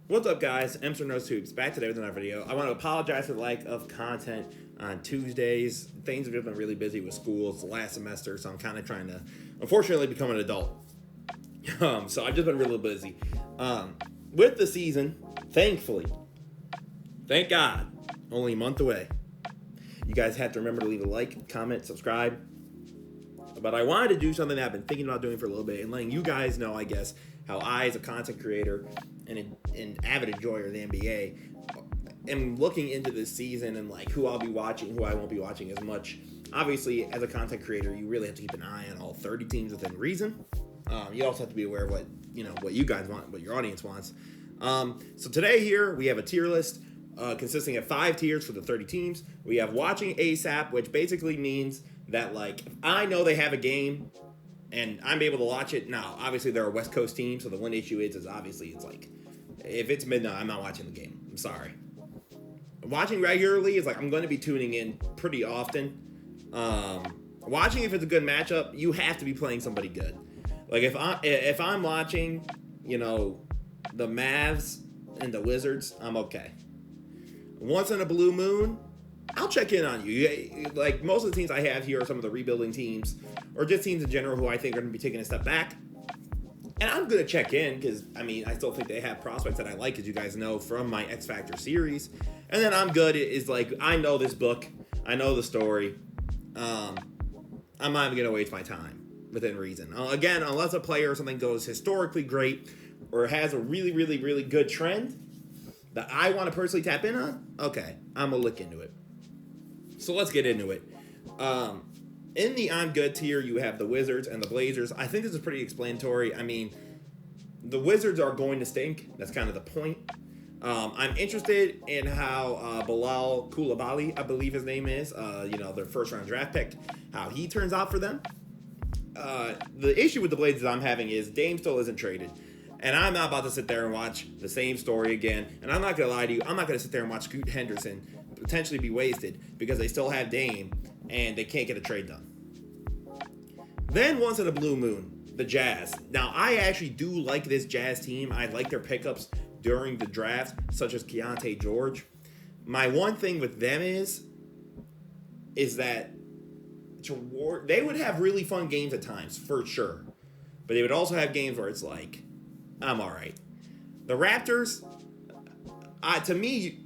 What's up, guys? Emster Knows Hoops back today with another video. I want to apologize for the lack of content on Tuesdays. Things have just been really busy with school. It's the last semester, so I'm kind of trying to, unfortunately, become an adult. So I've just been really busy. With the season, thankfully, thank God, only a month away. You guys have to remember to leave a like, comment, subscribe. But I wanted to do something that I've been thinking about doing for a little bit and letting you guys know, I guess, how I, as a content creator and an avid enjoyer of the NBA, am looking into this season and like who I'll be watching, who I won't be watching as much. Obviously, as a content creator, you really have to keep an eye on all 30 teams within reason. You also have to be aware of what you guys want, what your audience wants. So today here we have a tier list consisting of 5 tiers for the 30 teams. We have watching ASAP, which basically means that like if I know they have a game and I'm able to watch it. Now, obviously they're a West Coast team, so the one issue is obviously it's like if it's midnight, I'm not watching the game. I'm sorry. Watching regularly is like I'm going to be tuning in pretty often. Watching if it's a good matchup, you have to be playing somebody good. Like if I'm watching, the Mavs and the Wizards, I'm okay. Once in a blue moon, I'll check in on you. Like most of the teams I have here are some of the rebuilding teams or just teams in general who I think are going to be taking a step back. And I'm going to check in because, I still think they have prospects that I like, as you guys know, from my X Factor series. And then I'm good is like, I know this book. I know the story. I'm not even going to waste my time within reason. Again, unless a player or something goes historically great or has a really, really, really good trend that I want to personally tap in on, okay, I'm going to look into it. So let's get into it. In the I'm good tier, you have the Wizards and the Blazers. I think this is pretty explanatory. The Wizards are going to stink. That's kind of the point. I'm interested in how Bilal Coulibaly, I believe his name is, their first round draft pick, how he turns out for them. The issue with the Blazers I'm having is Dame still isn't traded. And I'm not about to sit there and watch the same story again. And I'm not going to lie to you. I'm not going to sit there and watch Scoot Henderson potentially be wasted because they still have Dame and they can't get a trade done. Then once in a blue moon, the Jazz. Now, I actually do like this Jazz team. I like their pickups during the draft, such as Keontae George. My one thing with them is that they would have really fun games at times, for sure. But they would also have games where it's like, I'm all right. The Raptors, to me,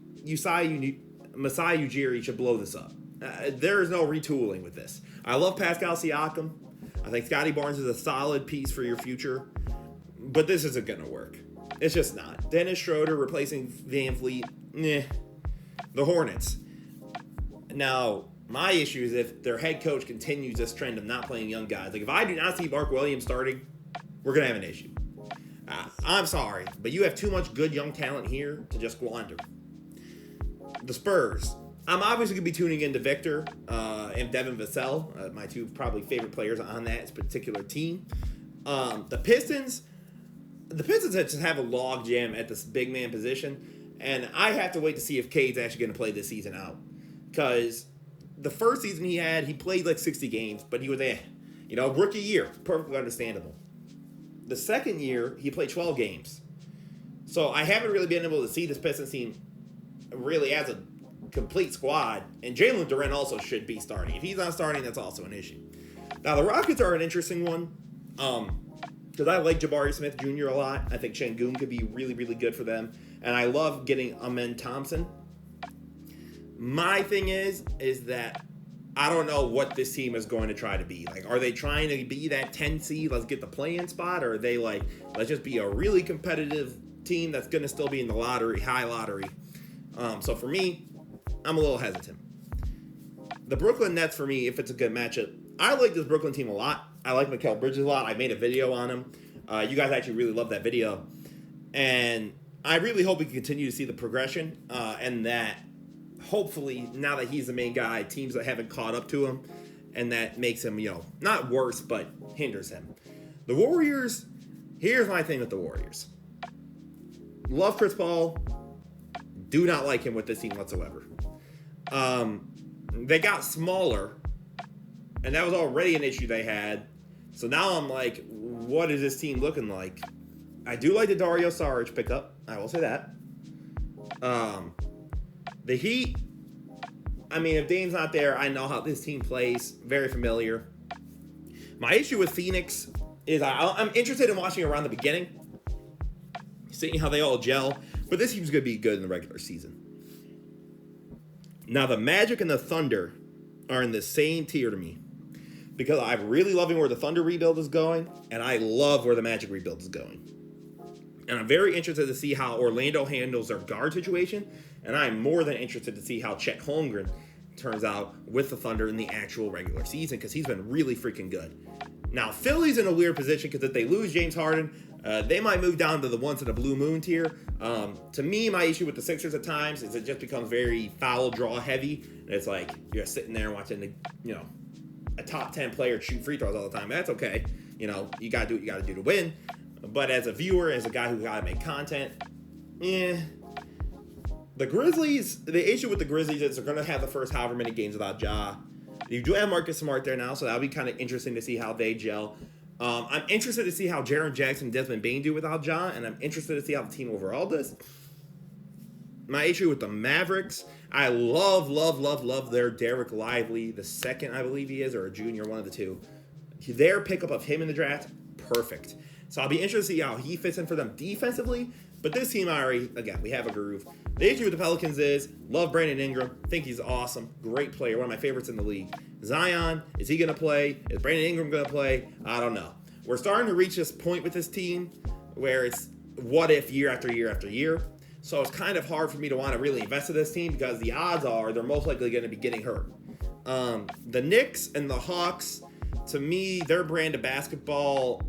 Masai Ujiri should blow this up. There is no retooling with this. I love Pascal Siakam. I think Scotty Barnes is a solid piece for your future. But this isn't going to work. It's just not. Dennis Schroeder replacing Van Vliet. The Hornets. Now, my issue is if their head coach continues this trend of not playing young guys. Like, if I do not see Mark Williams starting, we're going to have an issue. I'm sorry, but you have too much good young talent here to just squander. The Spurs. I'm obviously going to be tuning into Victor and Devin Vassell, my two probably favorite players on that particular team. The Pistons just have a log jam at this big man position, and I have to wait to see if Cade's actually going to play this season out. Because the first season he played like 60 games, but he was rookie year, perfectly understandable. The second year, he played 12 games. So I haven't really been able to see this Pistons team really as a complete squad. And Jalen Duren also should be starting. If he's not starting, that's also an issue. Now, the Rockets are an interesting one. Because I like Jabari Smith Jr. a lot. I think Şengün could be really, really good for them. And I love getting Amen Thompson. My thing is that I don't know what this team is going to try to be. Like, are they trying to be that 10 seed, let's get the play-in spot? Or are they like, let's just be a really competitive team that's going to still be in the lottery, high lottery? So for me, I'm a little hesitant. The Brooklyn Nets, for me, if it's a good matchup, I like this Brooklyn team a lot. I like Mikal Bridges a lot. I made a video on him. You guys actually really love that video. And I really hope we can continue to see the progression and that hopefully, now that he's the main guy, teams that haven't caught up to him, and that makes him, not worse, but hinders him. The Warriors, here's my thing with the Warriors. Love Chris Paul. Do not like him with this team whatsoever. They got smaller, and that was already an issue they had. So now I'm like, what is this team looking like? I do like the Dario Saric pickup. I will say that. The Heat, I mean, if Dame's not there, I know how this team plays. Very familiar. My issue with Phoenix is I'm interested in watching around the beginning, seeing how they all gel. But this team's going to be good in the regular season. Now, the Magic and the Thunder are in the same tier to me, because I'm really loving where the Thunder rebuild is going, and I love where the Magic rebuild is going. And I'm very interested to see how Orlando handles their guard situation, and I'm more than interested to see how Chet Holmgren turns out with the Thunder in the actual regular season, because he's been really freaking good. Now, Philly's in a weird position, because if they lose James Harden, they might move down to the once in a blue moon tier. To me, my issue with the Sixers at times is it just becomes very foul draw heavy. And it's like you're sitting there watching a top 10 player shoot free throws all the time. That's okay. You got to do what you got to do to win. But as a viewer, as a guy who got to make content, the Grizzlies, the issue with the Grizzlies is they're going to have the first however many games without Ja. You do have Marcus Smart there now, so that'll be kind of interesting to see how they gel. I'm interested to see how Jaren Jackson and Desmond Bane do without Ja, and I'm interested to see how the team overall does. My issue with the Mavericks, I love their Derek Lively, the second, I believe he is, or a junior, one of the two. Their pickup of him in the draft, perfect. So I'll be interested to see how he fits in for them defensively. But this team again, we have a groove. The issue with the Pelicans is, love Brandon Ingram. Think he's awesome. Great player. One of my favorites in the league. Zion, is he going to play? Is Brandon Ingram going to play? I don't know. We're starting to reach this point with this team where it's what if year after year after year. So it's kind of hard for me to want to really invest in this team, because the odds are they're most likely going to be getting hurt. The Knicks and the Hawks, to me, their brand of basketball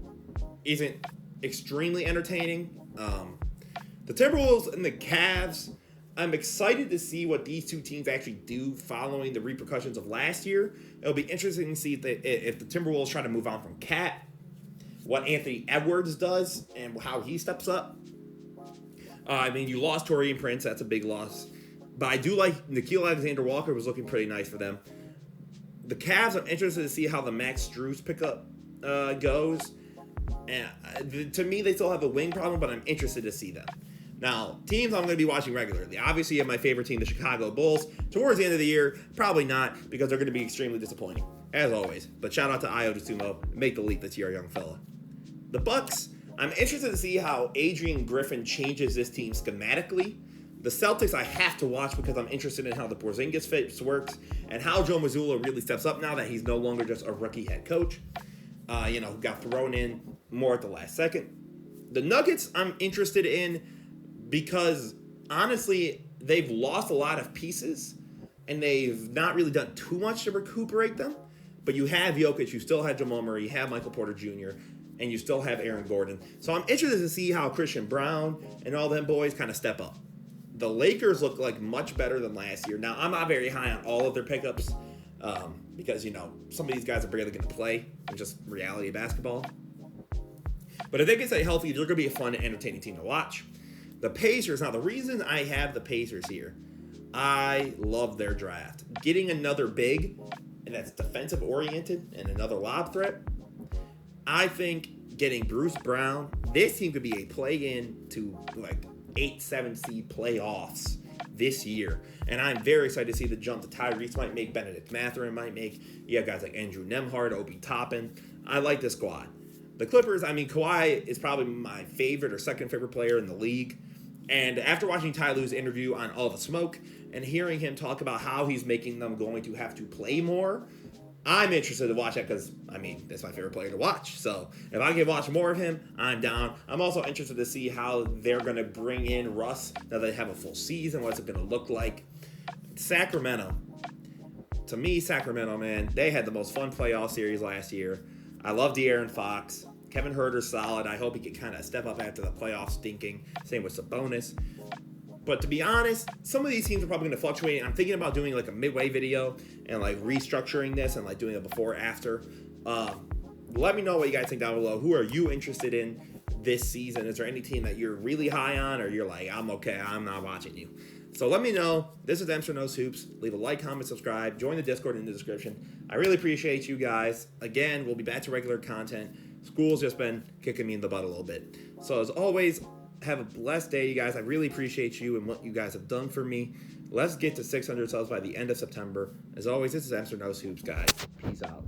isn't extremely entertaining. The Timberwolves and the Cavs, I'm excited to see what these two teams actually do following the repercussions of last year. It'll be interesting to see if the Timberwolves try to move on from Cat, what Anthony Edwards does, and how he steps up. You lost Taurean Prince. That's a big loss. But I do like Nickeil Alexander-Walker was looking pretty nice for them. The Cavs, I'm interested to see how the Max Strus pickup goes. And to me, they still have a wing problem, but I'm interested to see them. Now, teams I'm going to be watching regularly. Obviously, you have my favorite team, the Chicago Bulls. Towards the end of the year, probably not, because they're going to be extremely disappointing, as always. But shout out to Ayo Dosunmu. Make the leap this year, young fella. The Bucks, I'm interested to see how Adrian Griffin changes this team schematically. The Celtics I have to watch, because I'm interested in how the Porzingis fits works and how Joe Mazzulla really steps up now that he's no longer just a rookie head coach. Who got thrown in more at the last second. The Nuggets I'm interested in because, honestly, they've lost a lot of pieces, and they've not really done too much to recuperate them. But you have Jokic, you still have Jamal Murray, you have Michael Porter Jr., and you still have Aaron Gordon. So I'm interested to see how Christian Brown and all them boys kind of step up. The Lakers look like much better than last year. Now, I'm not very high on all of their pickups because, some of these guys are barely going to play. It's just reality of basketball. But if they can stay healthy, they're going to be a fun and entertaining team to watch. The Pacers, now the reason I have the Pacers here, I love their draft. Getting another big, and that's defensive oriented, and another lob threat. I think getting Bruce Brown, this team could be a play-in to 8-7 seed playoffs this year. And I'm very excited to see the jump that Tyrese might make, Benedict Mathurin might make. You have guys like Andrew Nembhard, Obi Toppin. I like this squad. The Clippers, Kawhi is probably my favorite or second favorite player in the league. And after watching Ty Lue's interview on All the Smoke and hearing him talk about how he's making them going to have to play more, I'm interested to watch that because, that's my favorite player to watch. So if I can watch more of him, I'm down. I'm also interested to see how they're going to bring in Russ now that they have a full season. What's it going to look like? Sacramento. To me, Sacramento, man, they had the most fun playoff series last year. I love De'Aaron Fox. Kevin Huerter's solid. I hope he can kind of step up after the playoffs stinking. Same with Sabonis. But to be honest, some of these teams are probably going to fluctuate. I'm thinking about doing a midway video and restructuring this and doing a before after. Let me know what you guys think down below. Who are you interested in this season? Is there any team that you're really high on, or you're like, I'm okay, I'm not watching you? So let me know. This is Mr. Knows Hoops. Leave a like, comment, subscribe. Join the Discord in the description. I really appreciate you guys. Again, we'll be back to regular content School's just been kicking me in the butt a little bit. So as always, have a blessed day, you guys. I really appreciate you and what you guys have done for me. Let's get to 600 subs by the end of September. As always, this is Mr. Knows Hoops, guys. Peace out.